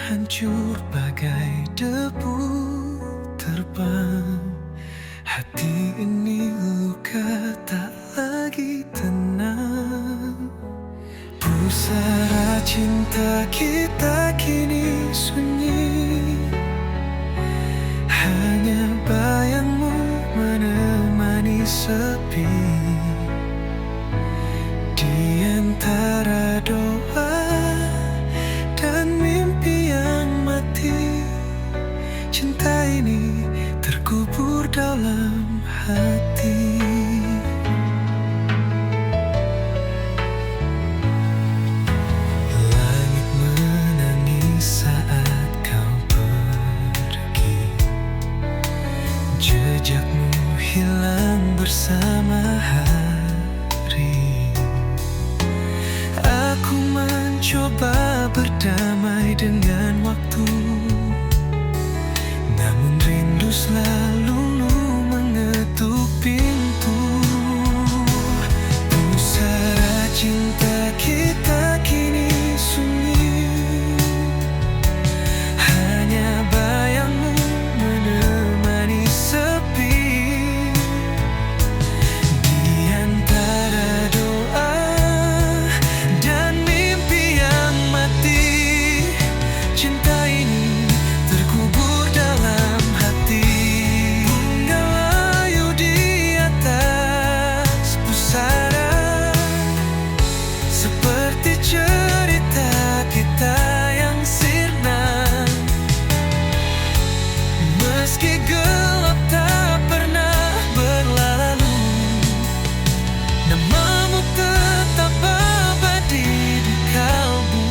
hancur bagai debu terbang. Hati ini luka tak lagi tenang. Pusara cinta kita kini sunyi, hanya bayangmu menemani sepi. Di antara doa dan mimpi yang mati, cinta ini terkubur dalam hati. Langit menangis saat kau pergi, jejakmu hilang bersama hari. Aku mencoba berdamai dengan waktu, namun rindu selalu mengetuk pintu. Pusara cinta kita kini sunyi, hanya bayangmu menemani sepi. Di antara doa dan mimpi yang mati, cinta ini terkubur dalam hati. Mengelayu di atas pusara, seperti cerita kita yang sirna. Meski gelap tak pernah berlalu, namamu tetap abadi di kalbu.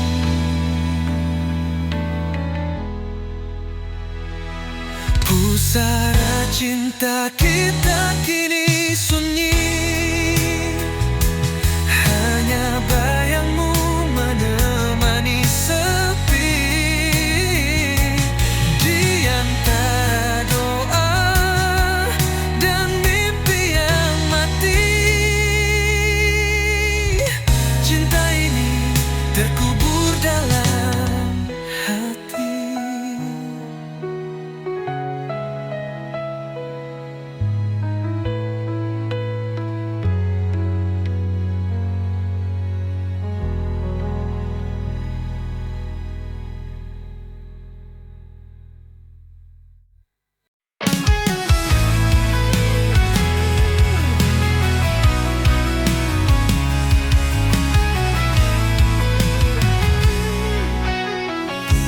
Pusara cinta kita kini sunyi, hanya bayangmu menemani sepi. Di antara doa dan mimpi yang mati, cinta ini terkubur dalam hati.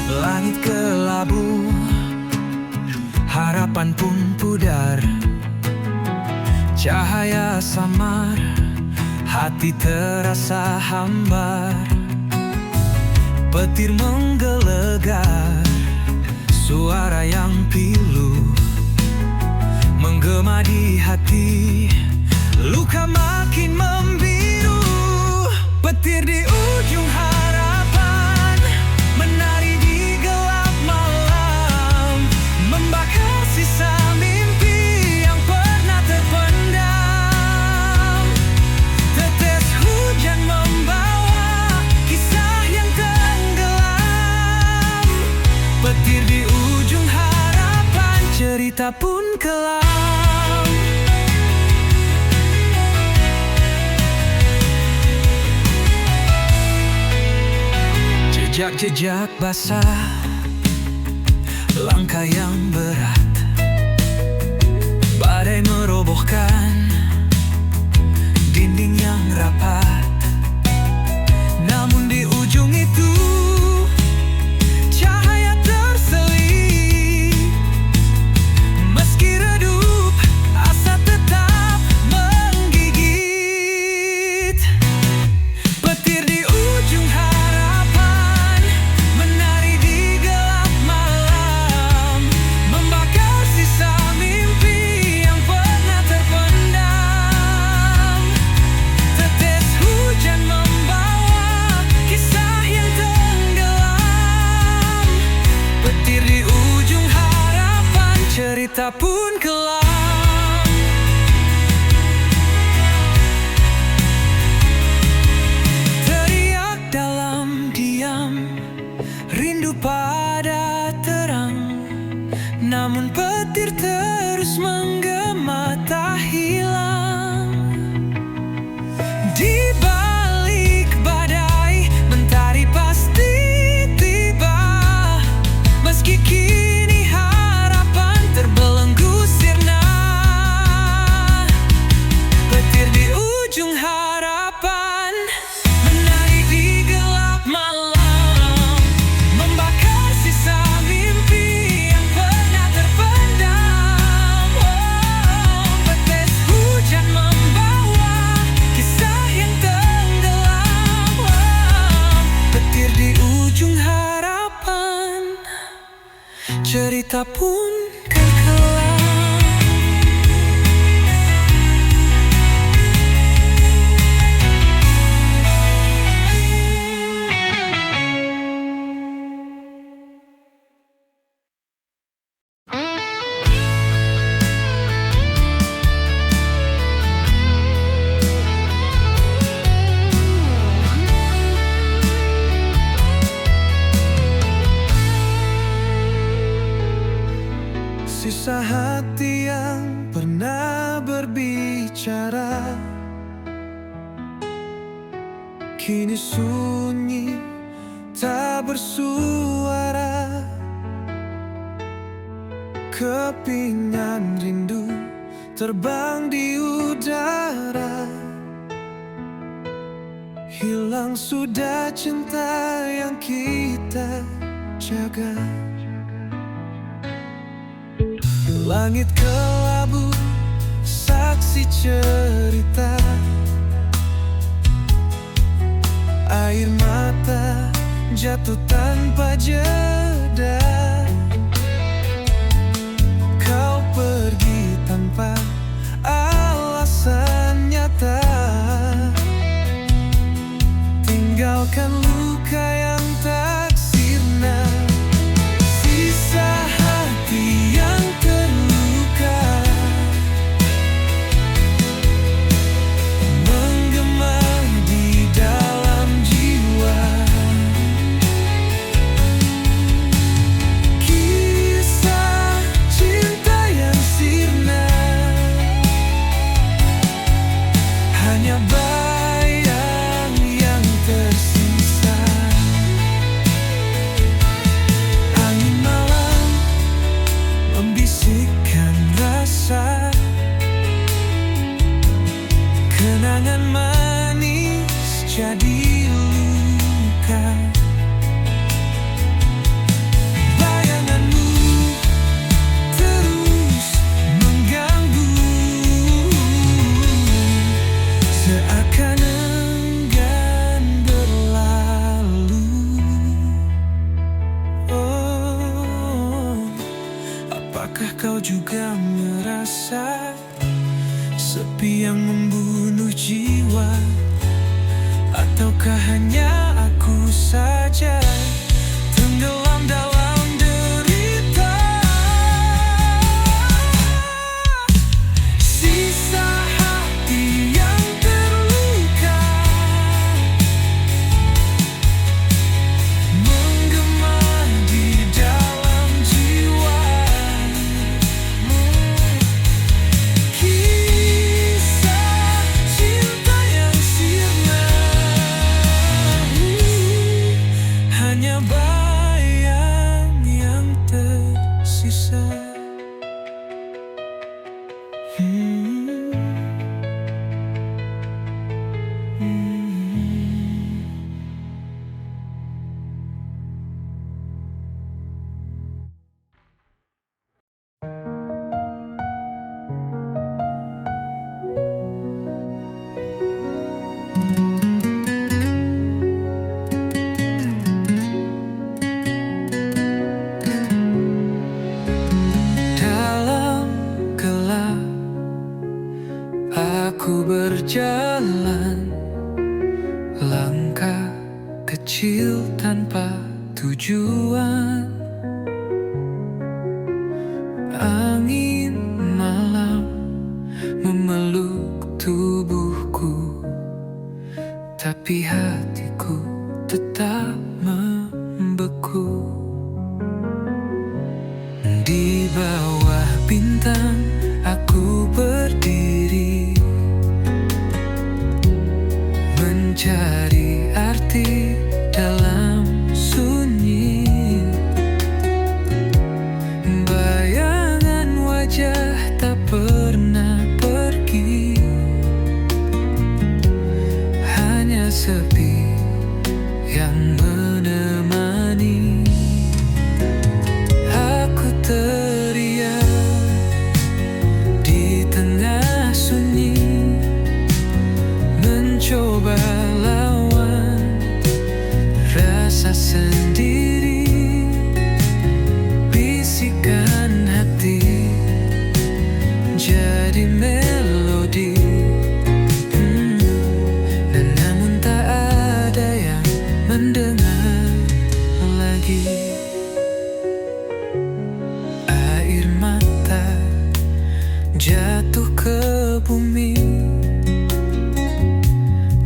Langit kelabu, harapan pun pudar. Cahaya samar, hati terasa hambar. Petir menggelegar, suara yang pilu menggema di hati. Luka makin membiru, petir di ujung harapan menari di gelap malam, membakar sisa mimpi yang pernah terpendam. Tetes hujan membawa kisah yang tenggelam. Petir di ujung harapan, cerita pun kelam. Jejak-jejak basah, langkah yang berat, badai merobohkan dinding yang rapat. Namun di ujung itu cahaya terselip. Meski redup, asa tetap menggigit. Petir di ujung harapan menari di gelap malam, membakar sisa mimpi yang pernah terpendam. Tetes rindu pada terang. Namun petir terus menggema tak hilang. Di balik badai, mentari pasti tiba. Meski kini harapan terbelenggu sirna. Petir di ujung harapan menari di gelap malam, membakar sisa mimpi yang pernah terpendam. Tetes hujan membawa kisah yang tenggelam. Petir di ujung harapan, cerita pun terkelam. Sisa hati yang pernah berbicara kini sunyi, tak bersuara. Kepingan rindu terbang di udara. Hilang sudah cinta yang kita jaga. Langit kelabu, saksi cerita. Air mata jatuh tanpa jeda. Kau pergi tanpa alasan nyata, tinggalkan luka yang tak sirna. Sisa hati yang terluka menggema di dalam jiwa. Kisah cinta yang sirna hanya bayang yang tersisa. Angin malam membisikkan rasa, kenangan manis jadi luka. Bayanganmu terus mengganggu, seakan enggan berlalu. Oh, apakah kau juga merasa sepi yang membunuh jiwa? Ataukah hanya aku saja tenggelam dalam derita? Sisa hati yang terluka menggema di dalam jiwa. Kisah cinta yang sirna hanya bayang yang tersisa. Dalam gelap aku berjalan, langkah kecil tanpa tujuan. Angin malam memeluk tubuhku, tapi hatiku tetap membeku. bawah bintang aku berdiri, mencari arti dalam sunyi. Bayangan wajah tak pernah pergi, hanya sepi yang menemani. Aku teriak di tengah sunyi, mencoba lawan rasa sendiri. Bisikan hati jadi melodi, dan namun tak ada yang mendengar lagi. Air mata jatuh ke bumi,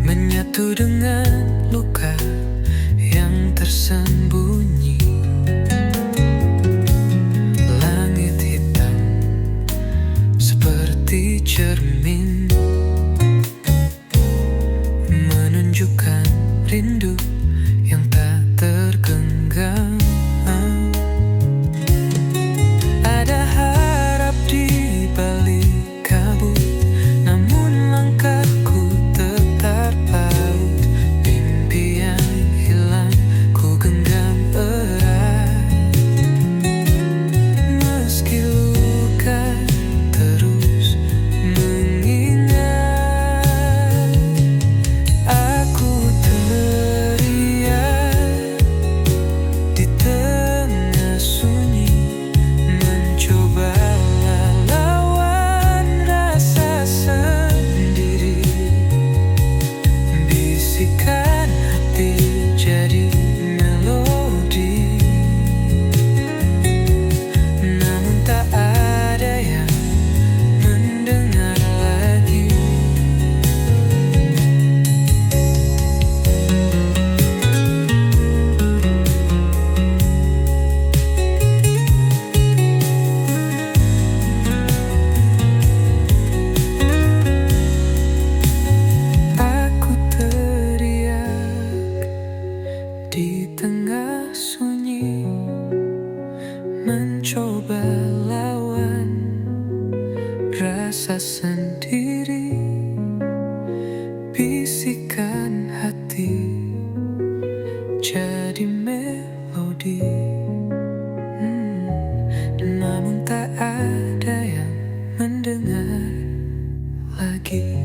menyatu dengan luka yang tersembunyi. Langit hitam seperti cermin, menunjukkan rindu yang tak tergenggam. Ada harap di balik kabut, namun langkahku tetap paut. Mimpi yang hilang ku genggam erat, meski luka terus mengingat. Aku teriak di tengah sunyi, mencoba lawan rasa sendiri. Bisikan hati jadi melodi, namun tak ada yang mendengar lagi. Aku teriak di tengah sunyi, mencoba lawan rasa sendiri. Bisikan hati jadi melodi, namun tak ada yang mendengar lagi.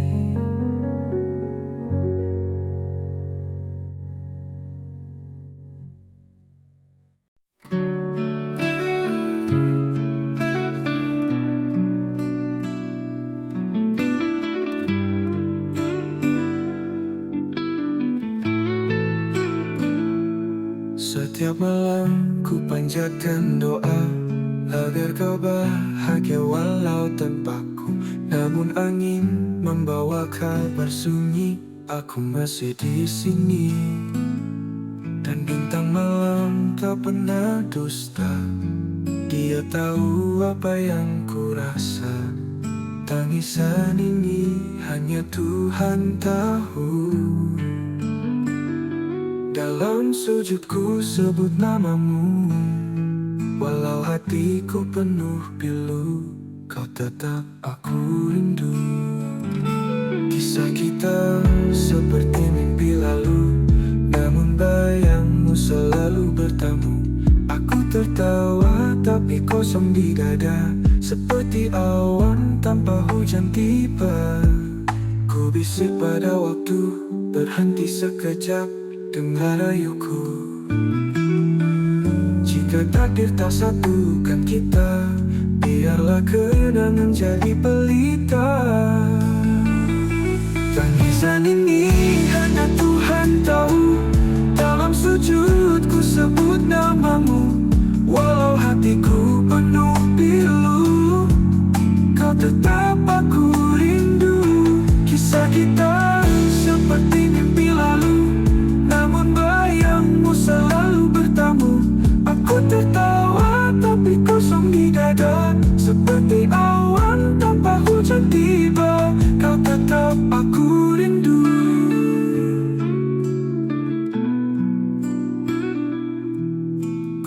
Setiap malam ku panjatkan doa agar kau bahagia walau tanpaku. Namun angin membawa kabar sunyi, aku masih di sini. Dan bintang malam tak pernah dusta, dia tahu apa yang ku rasa. Tangisan ini hanya Tuhan tahu. Dalam sujudku sebut namamu, walau hatiku penuh pilu, kau tetap aku rindu. Kisah kita seperti mimpi lalu, namun bayangmu selalu bertamu. Aku tertawa tapi kosong di dada, seperti awan tanpa hujan tiba. Ku bisik pada waktu, berhenti sekejap, dengar rayuku. Jika takdir tak satukan kita, biarlah kenangan jadi pelita. Tangisan ini hanya Tuhan tahu. Dalam sujudku sebut namamu, walau hatiku penuh pilu, kau tetap aku rindu. Kisah kita seperti mimpi lalu, namun bayangmu selalu bertamu. Aku tertawa tapi kosong di dada.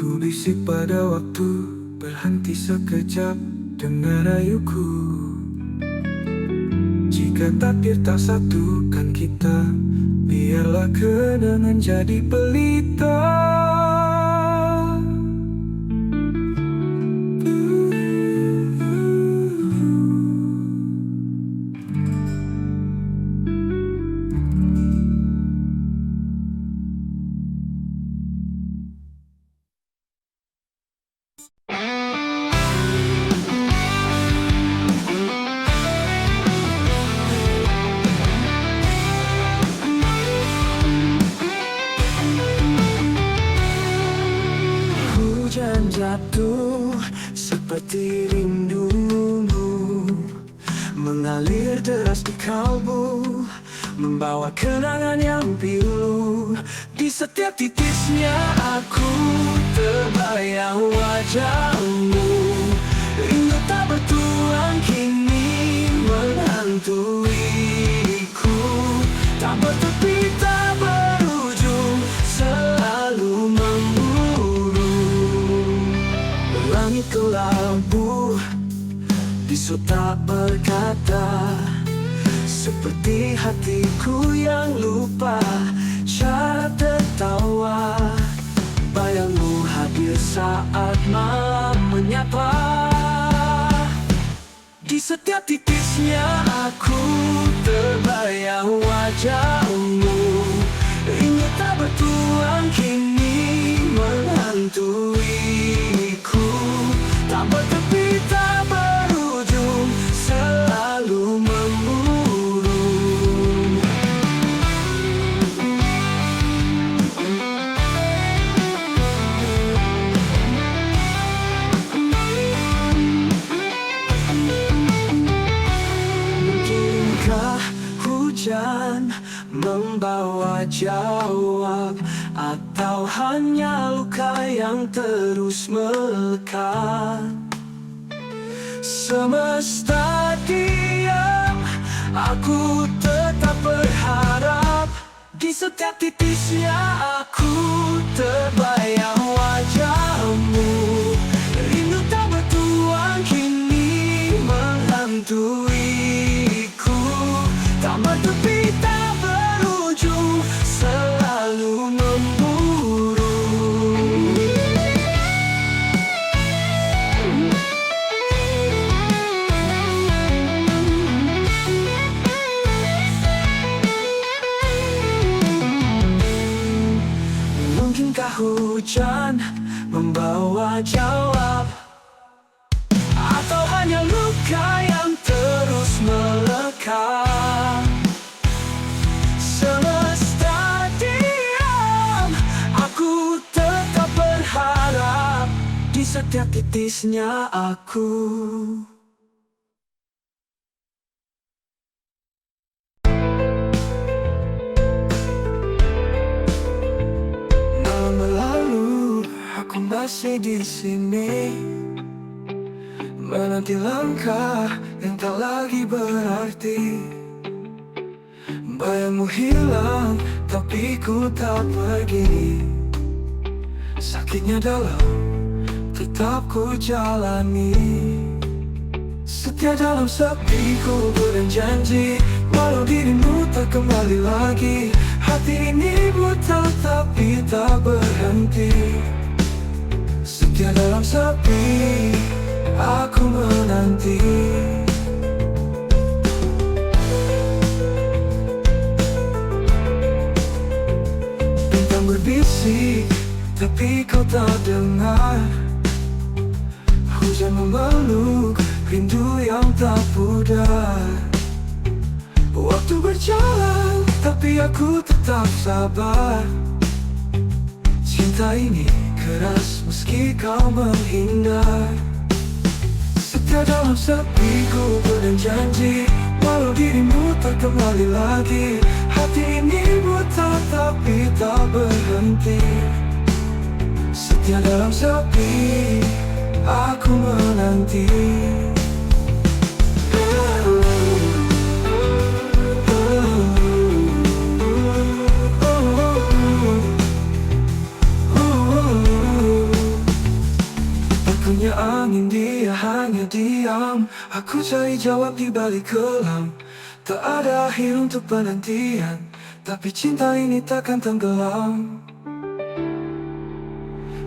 Ku bisik pada waktu, berhenti sekejap, dengar rayuku. Jika takdir tak satukan kita, biarlah kenangan jadi pelita. Hujan jatuh seperti rindumu, mengalir deras di kalbu, membawa kenangan yang pilu. Di setiap titisnya aku terbayang wajahmu. Rindu tak bertuan kini menghantuiku, tak bertepi tak berujung, selalu langit kelabu, bisu tak berkata, seperti hatiku yang lupa cara tertawa. Bayangmu hadir saat malam menyapa. Di setiap titisnya aku terbayang wajahmu. Rindu tak bertuan kini menghantuiku, tak bertepi tak berujung, selalu memburu. Mungkinkah hujan membawa jawab, atau hanya luka yang terus melekat? Semesta diam, aku tetap berharap. Di setiap titisnya aku terbayang wajahmu. Rindu tak bertuan kini menghantuiku, tak bertepi tak berujung, selalu memburu. Mungkinkah hujan membawa jawab, atau hanya luka yang terus melekat? Semesta diam, aku tetap berharap. Di setiap titisnya aku. Malam berlalu, aku masih di sini, menanti langkah yang tak lagi berarti. Bayangmu hilang, tapi ku tak pergi. Sakitnya dalam, tetap ku jalani. Setia dalam sepi ku berjanji, walau dirimu tak kembali lagi. Hati ini buta tapi tak berhenti. Setia dalam sepi, aku menanti. Bintang berbisik, tapi kau tak dengar. Hujan memeluk, rindu yang tak pudar. Waktu berjalan, tapi aku tetap sabar. Cinta ini keras meski kau menghindar. Setia dalam sepi ku berjanji, walau dirimu tak kembali lagi. Hati ini buta tapi tak berhenti. Setia dalam sepi, aku menanti. punya angin, dia hanya diam. Aku cari jawab di balik kelam. Tak ada akhir untuk penantian, tapi cinta ini takkan tenggelam.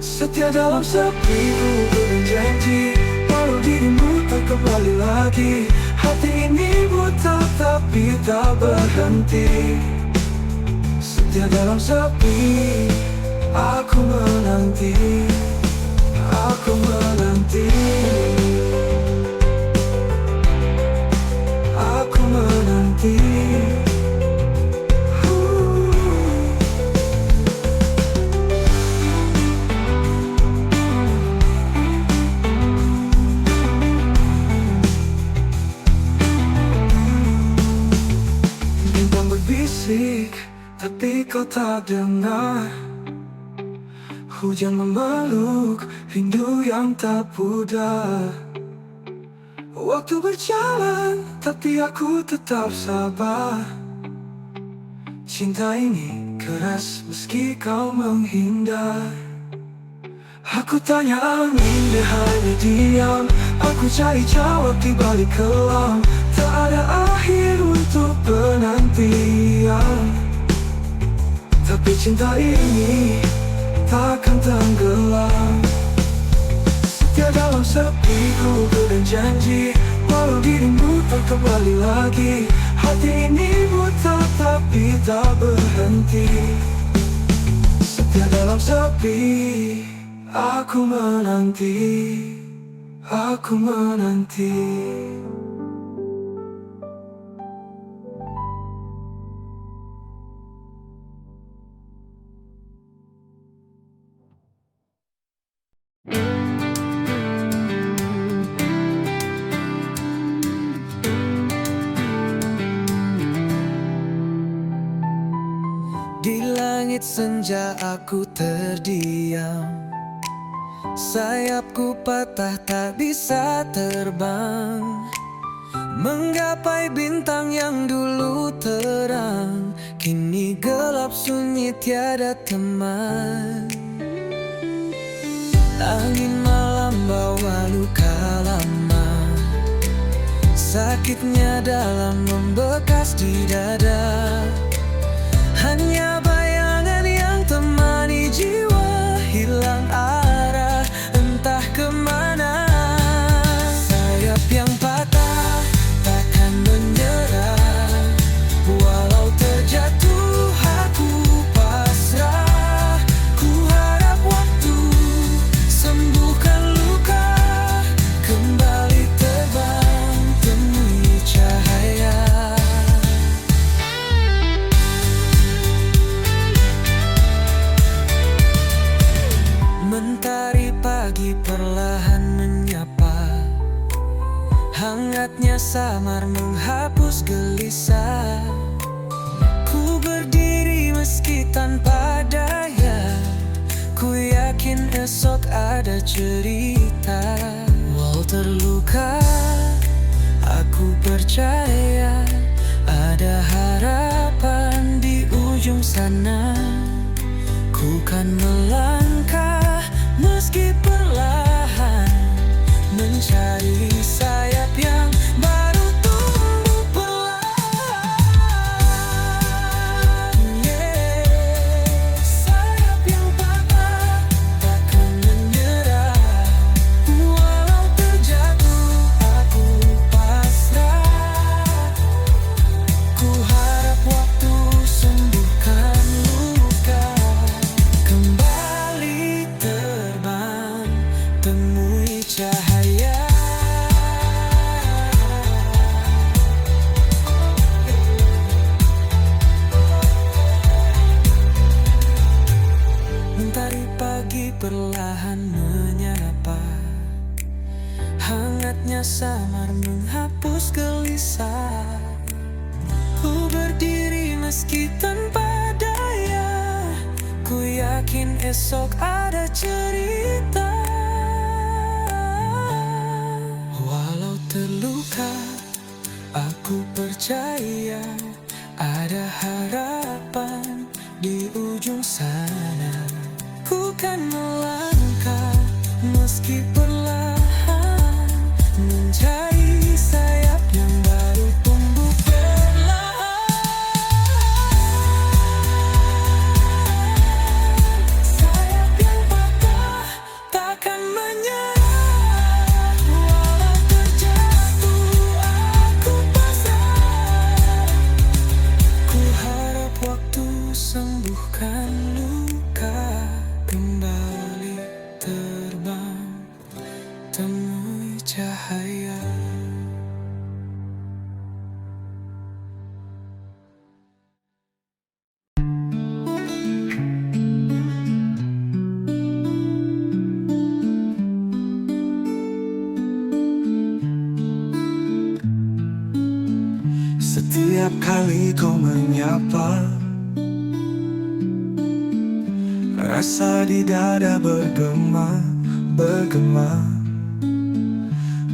Setia dalam sepi, ku berjanji, walau dirimu tak kembali lagi. Hati ini buta tapi tak berhenti. Setia dalam sepi, aku menanti, aku menanti, aku menanti. Bintang berbisik, tapi kau tak dengar. Hujan memeluk, rindu yang tak pudar. Waktu berjalan, tapi aku tetap sabar. Cinta ini keras meski kau menghindar. Aku tanya angin, dia hanya diam. Aku cari jawab di balik kelam. Tak ada akhir untuk penantian, tapi cinta ini takkan tenggelam. Setia dalam sepi, ku berjanji, walau dirimu tak kembali lagi. Hati ini buta tapi tak berhenti. Setia dalam sepi, aku menanti, aku menanti. Di langit senja aku terdiam. Sayapku patah tak bisa terbang, menggapai bintang yang dulu terang. Kini gelap sunyi tiada teman. Angin malam bawa luka lama, sakitnya dalam membekas di dada. Hanya bayangan yang temani jiwa, hilang arah entah kemana. Sayap yang patah takkan menyerah, walau terjatuh aku pasrah. Ku harap waktu sembuhkan luka, kembali terbang temui cahaya. Mentari pagi perlahan menyapa, hangatnya samar menghapus gelisah. Ku berdiri meski tanpa daya, ku yakin esok ada cerita. Walau terluka, aku percaya ada harapan di ujung sana. Ku kan melangkah meski perlahan, mencari sayap yang baru tumbuh perlahan. Sayap yang patah takkan menyerah, walau terjatuh aku pasrah. Ku harap waktu sembuhkan luka, kembali terbang temui cahaya. Mentari pagi perlahan menyapa, hangatnya samar menghapus gelisah. Ku berdiri meski tanpa daya, ku yakin esok ada cerita. Walau terluka, aku percaya ada harapan di ujung sana. Ku kan melangkah meski perlahan, cahaya. Setiap kali kau menyapa, rasa di dada bergema.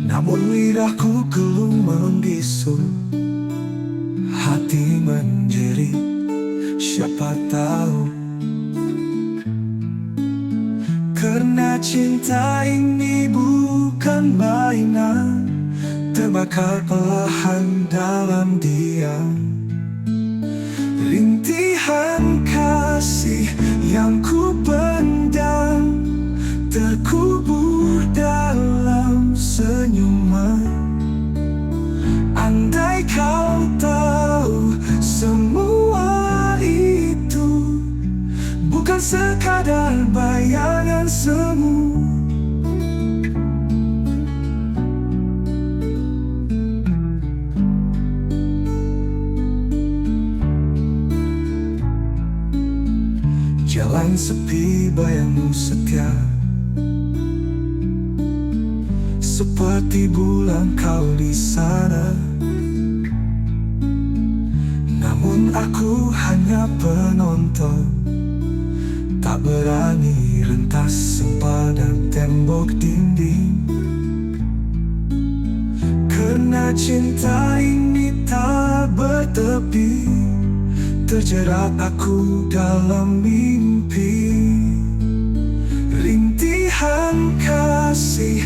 Namun lidahku gelum membisu, hati menjerit, siapa tahu. Karena cinta ini bukan mainan, terbakar perlahan dalam diam. Rintihan kasih yang ku pendam terkubur dalam senyuman. Andai kau tahu semua itu bukan sekadar bayangan semu. Jalan sepi, bayangmu setia, seperti bulan kau di sana. Namun aku hanya penonton, tak berani rentas sempadan tembok dinding. Karena cinta ini tak bertepi, terjerat aku dalam mimpi. Rintihan kasih